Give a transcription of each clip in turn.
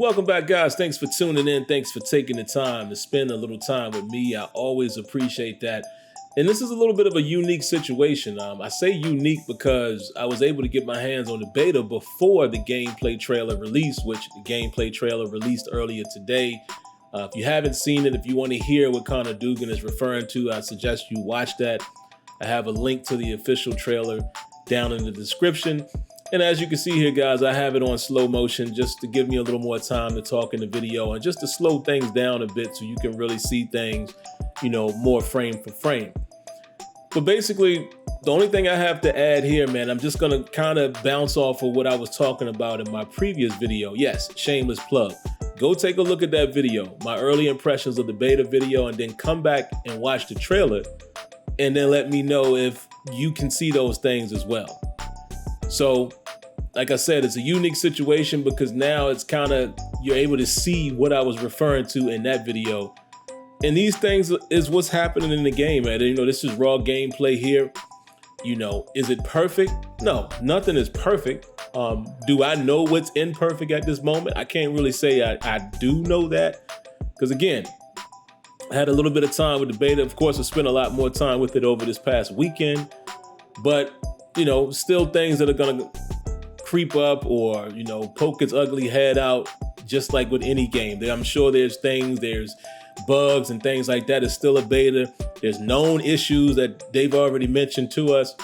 Welcome back, guys. Thanks for tuning in. Thanks for taking the time to spend a little time with me. I always appreciate that. And this is a little bit of a unique situation. I say unique because I was able to get my hands on the beta before the gameplay trailer released, which the gameplay trailer released earlier today. If you haven't seen it, if you want to hear what Connor Dugan is referring to, I suggest you watch that. I have a link to the official trailer down in the description. And as you can see here, guys, I have it on slow motion just to give me a little more time to talk in the video and just to slow things down a bit so you can really see things, more frame for frame. But basically, the only thing I have to add here, man, I'm just going to kind of bounce off of what I was talking about in my previous video. Yes, shameless plug. Go take a look at that video, my early impressions of the beta video, and then come back and watch the trailer and then let me know if you can see those things as well. So, like I said, it's a unique situation because now it's you're able to see what I was referring to in that video. And these things is what's happening in the game, man. This is raw gameplay here. Is it perfect? No, nothing is perfect. Do I know what's imperfect at this moment? I can't really say I do know that. Because again, I had a little bit of time with the beta. Of course, I spent a lot more time with it over this past weekend. But, still things that are going to creep up or, poke its ugly head out, just like with any game. I'm sure there's bugs and things like that. It's still a beta. There's known issues that they've already mentioned to us.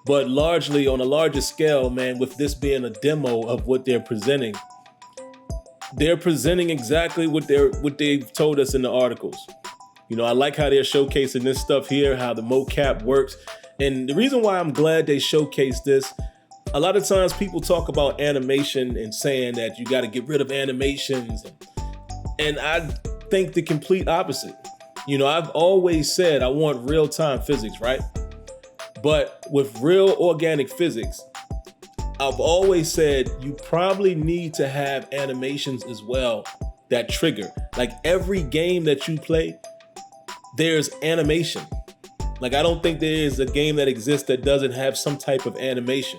But largely, on a larger scale, man, with this being a demo of what they're presenting exactly what they've told us in the articles. I like how they're showcasing this stuff here, how the mocap works. And the reason why I'm glad they showcased this, a lot of times people talk about animation and saying that you got to get rid of animations. And I think the complete opposite. I've always said I want real-time physics, right? But with real organic physics, I've always said you probably need to have animations as well that trigger. Like every game that you play, there's animation. Like I don't think there is a game that exists that doesn't have some type of animation.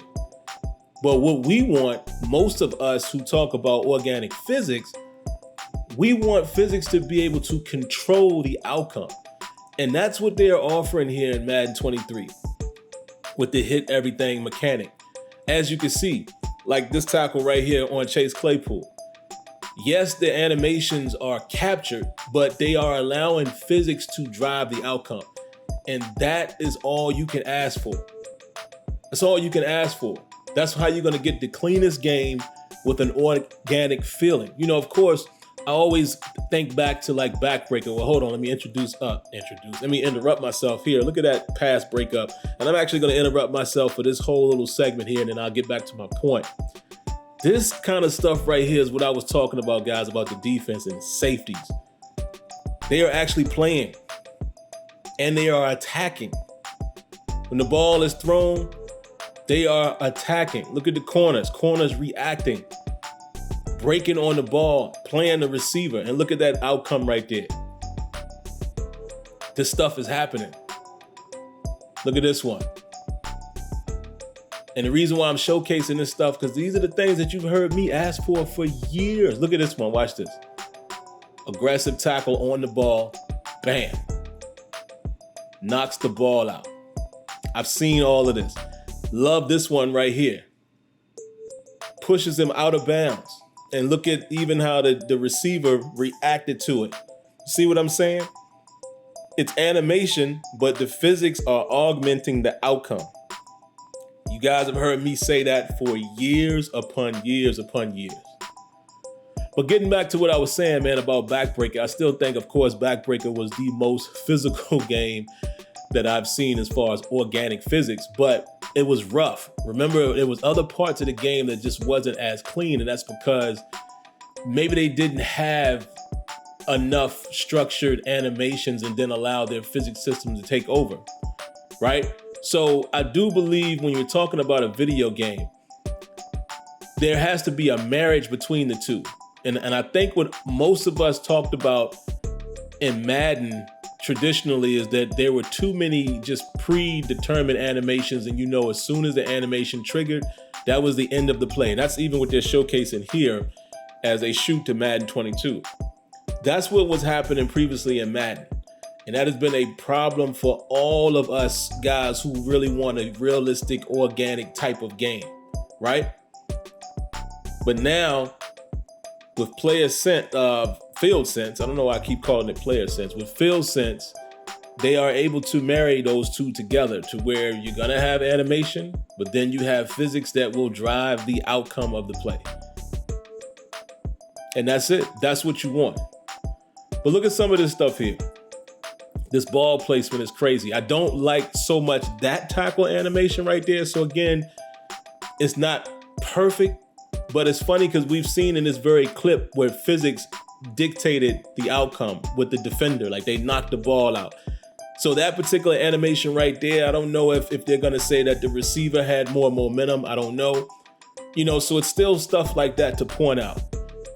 But what we want, most of us who talk about organic physics, we want physics to be able to control the outcome. And that's what they're offering here in Madden 23 with the hit everything mechanic. As you can see, like this tackle right here on Chase Claypool. Yes, the animations are captured, but they are allowing physics to drive the outcome. And that is all you can ask for. That's all you can ask for. That's how you're going to get the cleanest game with an organic feeling. Of course, I always think back to like backbreaker. Well, hold on, let me interrupt myself here. Look at that pass breakup. And I'm actually going to interrupt myself for this whole little segment here, and then I'll get back to my point. This kind of stuff right here is what I was talking about, guys, about the defense and safeties. They are actually playing, and they are attacking. When the ball is thrown, they are attacking. Look at the corners reacting, breaking on the ball, playing the receiver, and look at that outcome right there. This stuff is happening. Look at this one. And the reason why I'm showcasing this stuff, because these are the things that you've heard me ask for years. Look at this one, watch this. Aggressive tackle on the ball, bam. Knocks the ball out. I've seen all of this. Love this one right here. Pushes him out of bounds. And look at even how the receiver reacted to it. See what I'm saying? It's animation, but the physics are augmenting the outcome. You guys have heard me say that for years upon years upon years. But getting back to what I was saying, man, about Backbreaker, I still think, of course, Backbreaker was the most physical game that I've seen as far as organic physics, but it was rough. Remember, there was other parts of the game that just wasn't as clean, and that's because maybe they didn't have enough structured animations and then allow their physics system to take over, right? So I do believe when you're talking about a video game, there has to be a marriage between the two. And I think what most of us talked about in Madden traditionally is that there were too many just predetermined animations, and as soon as the animation triggered, that was the end of the play. And that's even what they're showcasing here as they shoot to Madden 22. That's what was happening previously in Madden. And that has been a problem for all of us guys who really want a realistic, organic type of game, right? But now, with field sense, I don't know why I keep calling it player sense. With field sense, they are able to marry those two together to where you're gonna have animation, but then you have physics that will drive the outcome of the play. And that's it. That's what you want. But look at some of this stuff here. This ball placement is crazy. I don't like so much that tackle animation right there. So again, it's not perfect, but it's funny because we've seen in this very clip where physics dictated the outcome with the defender, like they knocked the ball out. So that particular animation right there, I don't know if they're gonna say that the receiver had more momentum. I don't know. So it's still stuff like that to point out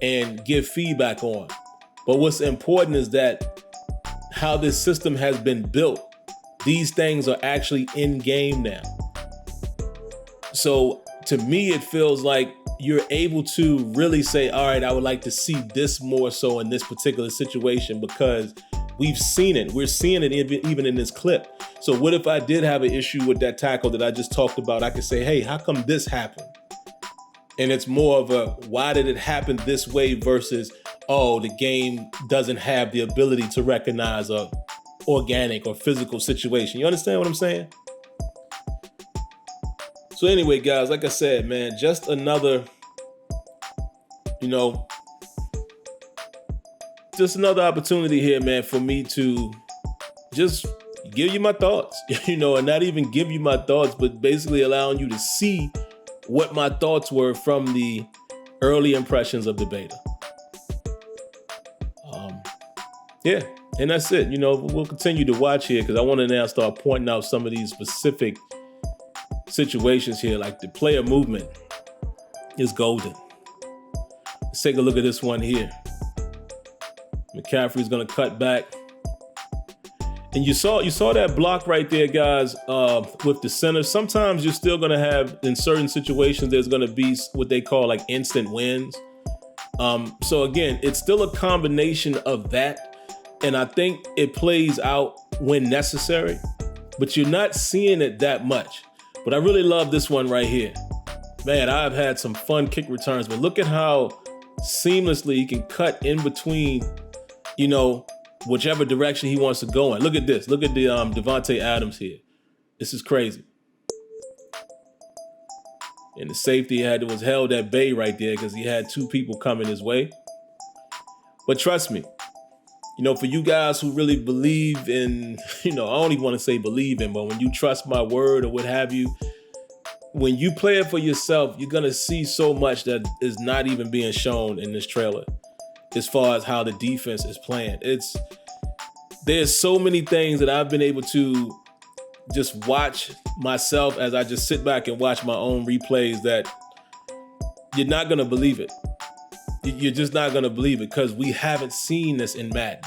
and give feedback on. But what's important is that how this system has been built, these things are actually in game now. So to me, it feels like you're able to really say, all right, I would like to see this more so in this particular situation because we've seen it. We're seeing it even in this clip. So what if I did have an issue with that tackle that I just talked about? I could say, hey, how come this happened? And it's more of a, why did it happen this way versus, oh, the game doesn't have the ability to recognize a organic or physical situation. You understand what I'm saying? So anyway, guys, like I said, man, just another, just another opportunity here, man, for me to just give you my thoughts, and not even give you my thoughts, but basically allowing you to see what my thoughts were from the early impressions of the beta. Yeah, and that's it. We'll continue to watch here because I want to now start pointing out some of these specific situations here, like the player movement is golden. Let's take a look at this one here. McCaffrey's gonna cut back. And you saw that block right there, guys, with the center. Sometimes you're still gonna have, in certain situations, there's gonna be what they call like instant wins. So again, it's still a combination of that. And I think it plays out when necessary, but you're not seeing it that much. But I really love this one right here. Man, I've had some fun kick returns, but look at how seamlessly he can cut in between, whichever direction he wants to go in. Look at this. Look at the Devontae Adams here. This is crazy. And the safety was held at bay right there because he had two people coming his way. But trust me, for you guys who really believe in, I don't even want to say believe in, but when you trust my word or what have you, when you play it for yourself, you're going to see so much that is not even being shown in this trailer as far as how the defense is playing. There's so many things that I've been able to just watch myself as I just sit back and watch my own replays that you're not going to believe it. You're just not going to believe it because we haven't seen this in Madden.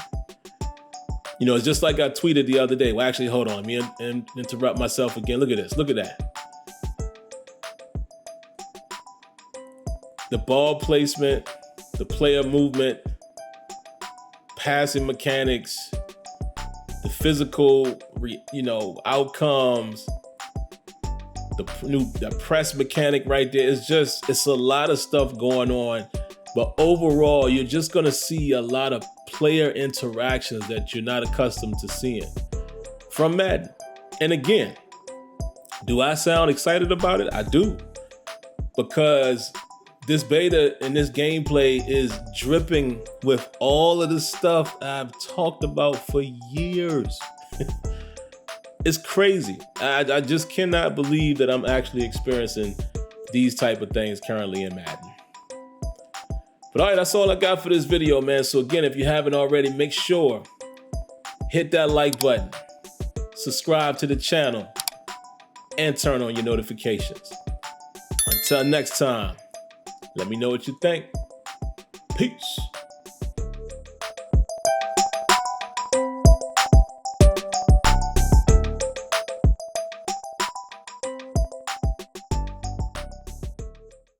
It's just like I tweeted the other day. Well, actually, hold on. Let me interrupt myself again. Look at this. Look at that. The ball placement, the player movement, passing mechanics, the physical, outcomes, the press mechanic right there. It's a lot of stuff going on. But overall, you're just going to see a lot of player interactions that you're not accustomed to seeing from Madden. And again, do I sound excited about it? I do. Because this beta and this gameplay is dripping with all of the stuff I've talked about for years. It's crazy. I just cannot believe that I'm actually experiencing these type of things currently in Madden. But all right, that's all I got for this video, man. So again, if you haven't already, make sure hit that like button, subscribe to the channel, and turn on your notifications. Until next time, let me know what you think. Peace.